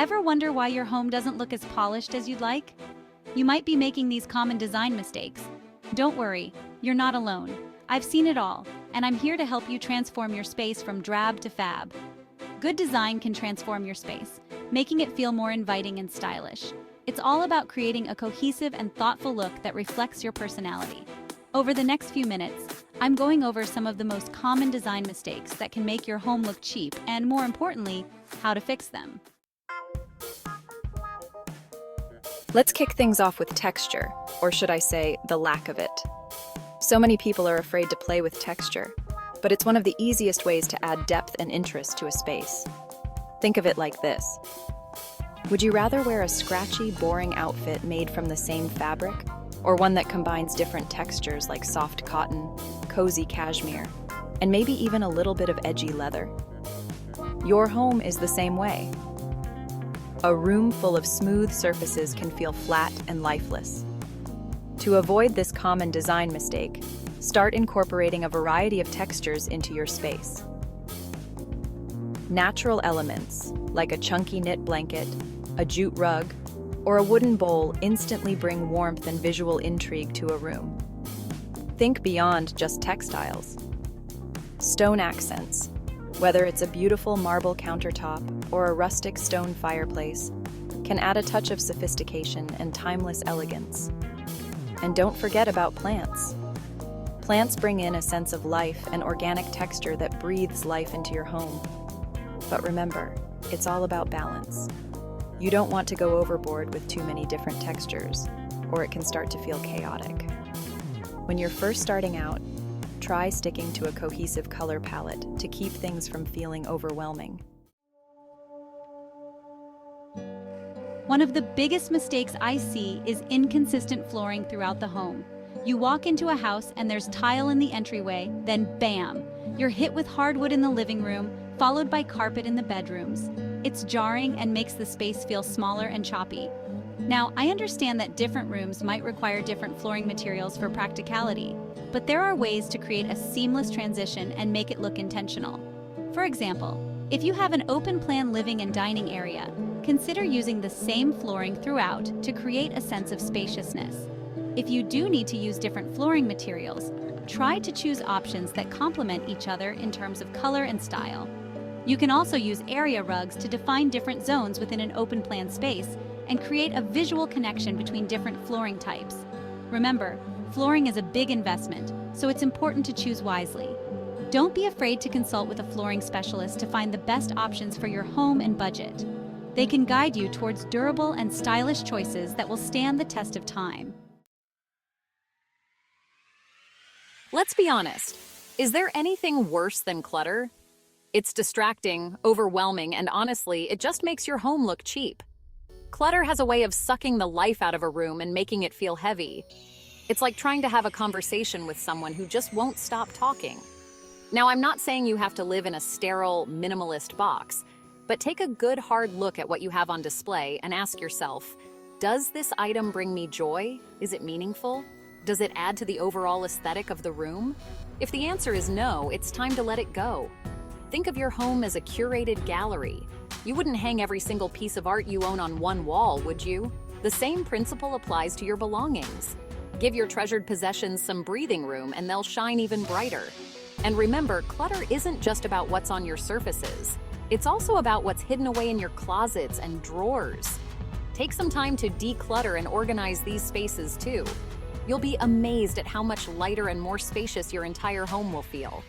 Ever wonder why your home doesn't look as polished as you'd like? You might be making these common design mistakes. Don't worry, you're not alone. I've seen it all, and I'm here to help you transform your space from drab to fab. Good design can transform your space, making it feel more inviting and stylish. It's all about creating a cohesive and thoughtful look that reflects your personality. Over the next few minutes, I'm going over some of the most common design mistakes that can make your home look cheap and, more importantly, how to fix them. Let's kick things off with texture, or should I say, the lack of it. So many people are afraid to play with texture, but it's one of the easiest ways to add depth and interest to a space. Think of it like this. Would you rather wear a scratchy, boring outfit made from the same fabric, or one that combines different textures like soft cotton, cozy cashmere, and maybe even a little bit of edgy leather? Your home is the same way. A room full of smooth surfaces can feel flat and lifeless. To avoid this common design mistake, start incorporating a variety of textures into your space. Natural elements, like a chunky knit blanket, a jute rug, or a wooden bowl instantly bring warmth and visual intrigue to a room. Think beyond just textiles. Stone accents, whether it's a beautiful marble countertop or a rustic stone fireplace, can add a touch of sophistication and timeless elegance. And don't forget about plants. Plants bring in a sense of life and organic texture that breathes life into your home. But remember, it's all about balance. You don't want to go overboard with too many different textures, or it can start to feel chaotic. When you're first starting out, try sticking to a cohesive color palette to keep things from feeling overwhelming. One of the biggest mistakes I see is inconsistent flooring throughout the home. You walk into a house and there's tile in the entryway, then bam! You're hit with hardwood in the living room, followed by carpet in the bedrooms. It's jarring and makes the space feel smaller and choppy. Now, I understand that different rooms might require different flooring materials for practicality, but there are ways to create a seamless transition and make it look intentional. For example, if you have an open-plan living and dining area, consider using the same flooring throughout to create a sense of spaciousness. If you do need to use different flooring materials, try to choose options that complement each other in terms of color and style. You can also use area rugs to define different zones within an open-plan space and create a visual connection between different flooring types. Remember, flooring is a big investment, so it's important to choose wisely. Don't be afraid to consult with a flooring specialist to find the best options for your home and budget. They can guide you towards durable and stylish choices that will stand the test of time. Let's be honest. Is there anything worse than clutter? It's distracting, overwhelming, and honestly, it just makes your home look cheap. Clutter has a way of sucking the life out of a room and making it feel heavy. It's like trying to have a conversation with someone who just won't stop talking. Now, I'm not saying you have to live in a sterile, minimalist box, but take a good hard look at what you have on display and ask yourself, does this item bring me joy? Is it meaningful? Does it add to the overall aesthetic of the room? If the answer is no, it's time to let it go. Think of your home as a curated gallery. You wouldn't hang every single piece of art you own on one wall, would you? The same principle applies to your belongings. Give your treasured possessions some breathing room and they'll shine even brighter. And remember, clutter isn't just about what's on your surfaces. It's also about what's hidden away in your closets and drawers. Take some time to declutter and organize these spaces too. You'll be amazed at how much lighter and more spacious your entire home will feel.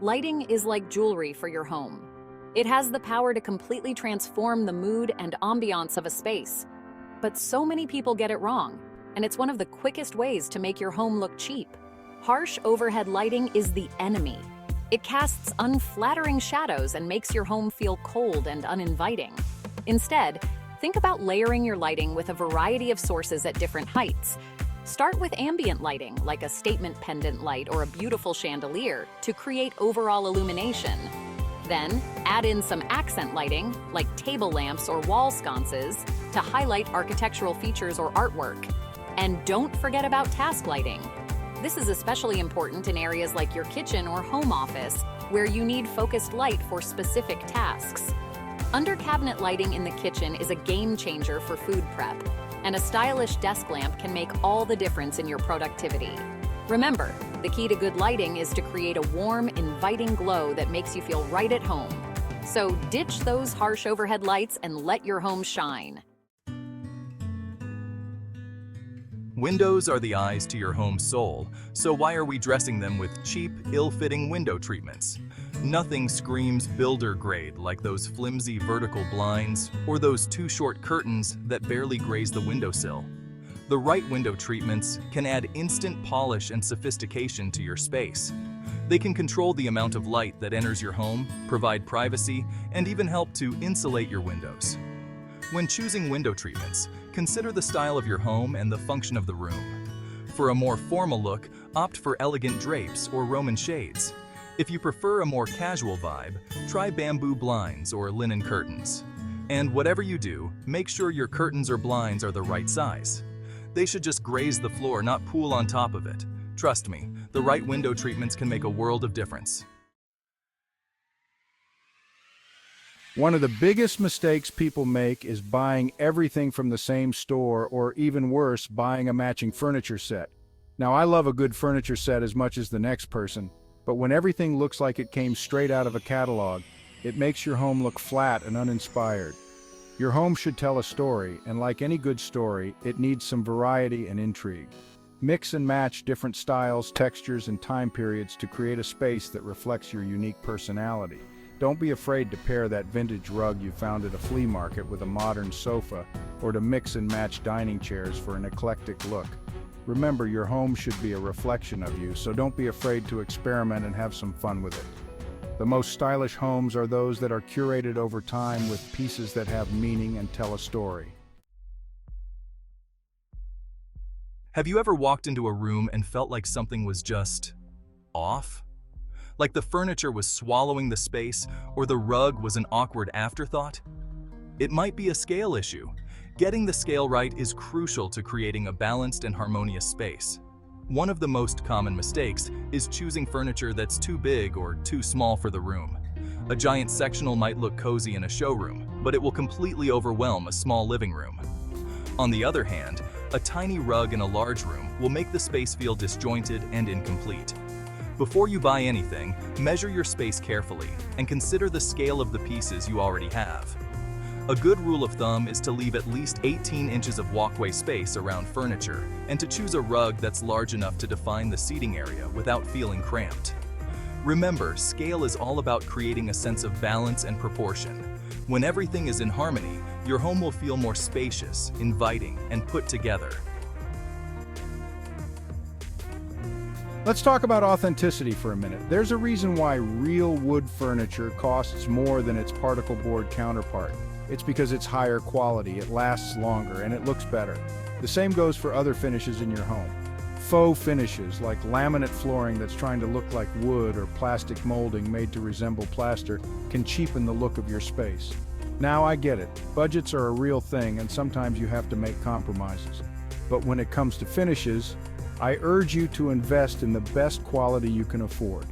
Lighting is like jewelry for your home. It has the power to completely transform the mood and ambiance of a space. But so many people get it wrong, and it's one of the quickest ways to make your home look cheap. Harsh overhead lighting is the enemy. It casts unflattering shadows and makes your home feel cold and uninviting. Instead, think about layering your lighting with a variety of sources at different heights. Start with ambient lighting, like a statement pendant light or a beautiful chandelier, to create overall illumination. Then, add in some accent lighting, like table lamps or wall sconces, to highlight architectural features or artwork. And don't forget about task lighting. This is especially important in areas like your kitchen or home office, where you need focused light for specific tasks. Under-cabinet lighting in the kitchen is a game changer for food prep, and a stylish desk lamp can make all the difference in your productivity. Remember, the key to good lighting is to create a warm, inviting glow that makes you feel right at home. So ditch those harsh overhead lights and let your home shine. Windows are the eyes to your home's soul, so why are we dressing them with cheap, ill-fitting window treatments? Nothing screams builder grade like those flimsy vertical blinds or those too short curtains that barely graze the windowsill. The right window treatments can add instant polish and sophistication to your space. They can control the amount of light that enters your home, provide privacy, and even help to insulate your windows. When choosing window treatments, consider the style of your home and the function of the room. For a more formal look, opt for elegant drapes or Roman shades. If you prefer a more casual vibe, try bamboo blinds or linen curtains. And whatever you do, make sure your curtains or blinds are the right size. They should just graze the floor, not pool on top of it. Trust me, the right window treatments can make a world of difference. One of the biggest mistakes people make is buying everything from the same store, or even worse, buying a matching furniture set. Now, I love a good furniture set as much as the next person, but when everything looks like it came straight out of a catalog, it makes your home look flat and uninspired. Your home should tell a story, and like any good story, it needs some variety and intrigue. Mix and match different styles, textures, and time periods to create a space that reflects your unique personality. Don't be afraid to pair that vintage rug you found at a flea market with a modern sofa, or to mix and match dining chairs for an eclectic look. Remember, your home should be a reflection of you, so don't be afraid to experiment and have some fun with it. The most stylish homes are those that are curated over time with pieces that have meaning and tell a story. Have you ever walked into a room and felt like something was just off? Like the furniture was swallowing the space, or the rug was an awkward afterthought? It might be a scale issue. Getting the scale right is crucial to creating a balanced and harmonious space. One of the most common mistakes is choosing furniture that's too big or too small for the room. A giant sectional might look cozy in a showroom, but it will completely overwhelm a small living room. On the other hand, a tiny rug in a large room will make the space feel disjointed and incomplete. Before you buy anything, measure your space carefully and consider the scale of the pieces you already have. A good rule of thumb is to leave at least 18 inches of walkway space around furniture and to choose a rug that's large enough to define the seating area without feeling cramped. Remember, scale is all about creating a sense of balance and proportion. When everything is in harmony, your home will feel more spacious, inviting, and put together. Let's talk about authenticity for a minute. There's a reason why real wood furniture costs more than its particle board counterpart. It's because it's higher quality, it lasts longer, and it looks better. The same goes for other finishes in your home. Faux finishes, like laminate flooring that's trying to look like wood or plastic molding made to resemble plaster, can cheapen the look of your space. Now, I get it. Budgets are a real thing, and sometimes you have to make compromises. But when it comes to finishes, I urge you to invest in the best quality you can afford.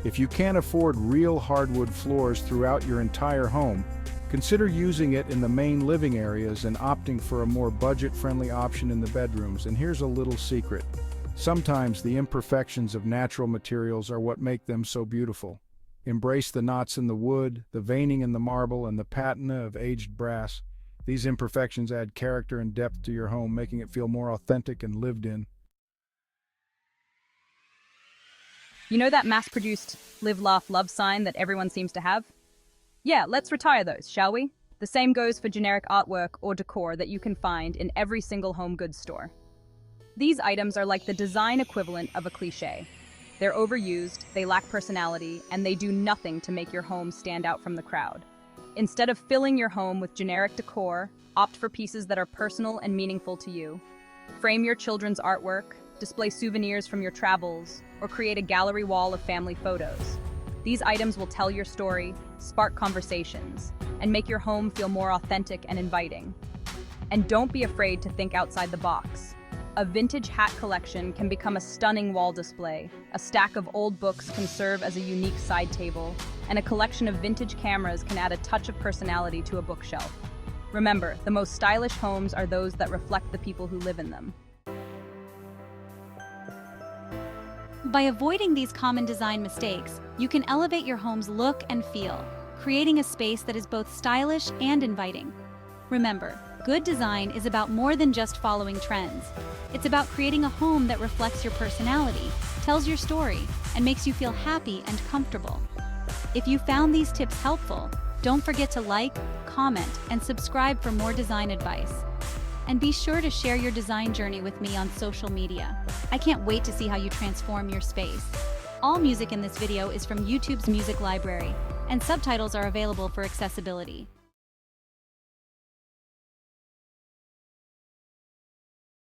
If you can't afford real hardwood floors throughout your entire home, consider using it in the main living areas and opting for a more budget-friendly option in the bedrooms. And here's a little secret. Sometimes the imperfections of natural materials are what make them so beautiful. Embrace the knots in the wood, the veining in the marble, and the patina of aged brass. These imperfections add character and depth to your home, making it feel more authentic and lived in. You know that mass-produced live, laugh, love sign that everyone seems to have? Yeah, let's retire those, shall we? The same goes for generic artwork or decor that you can find in every single home goods store. These items are like the design equivalent of a cliché. They're overused, they lack personality, and they do nothing to make your home stand out from the crowd. Instead of filling your home with generic decor, opt for pieces that are personal and meaningful to you. Frame your children's artwork, display souvenirs from your travels, or create a gallery wall of family photos. These items will tell your story, spark conversations, and make your home feel more authentic and inviting. And don't be afraid to think outside the box. A vintage hat collection can become a stunning wall display. A stack of old books can serve as a unique side table, and a collection of vintage cameras can add a touch of personality to a bookshelf. Remember, the most stylish homes are those that reflect the people who live in them. By avoiding these common design mistakes, you can elevate your home's look and feel, creating a space that is both stylish and inviting. Remember, good design is about more than just following trends. It's about creating a home that reflects your personality, tells your story, and makes you feel happy and comfortable. If you found these tips helpful, don't forget to like, comment, and subscribe for more design advice. And be sure to share your design journey with me on social media. I can't wait to see how you transform your space. All music in this video is from YouTube's music library, and subtitles are available for accessibility.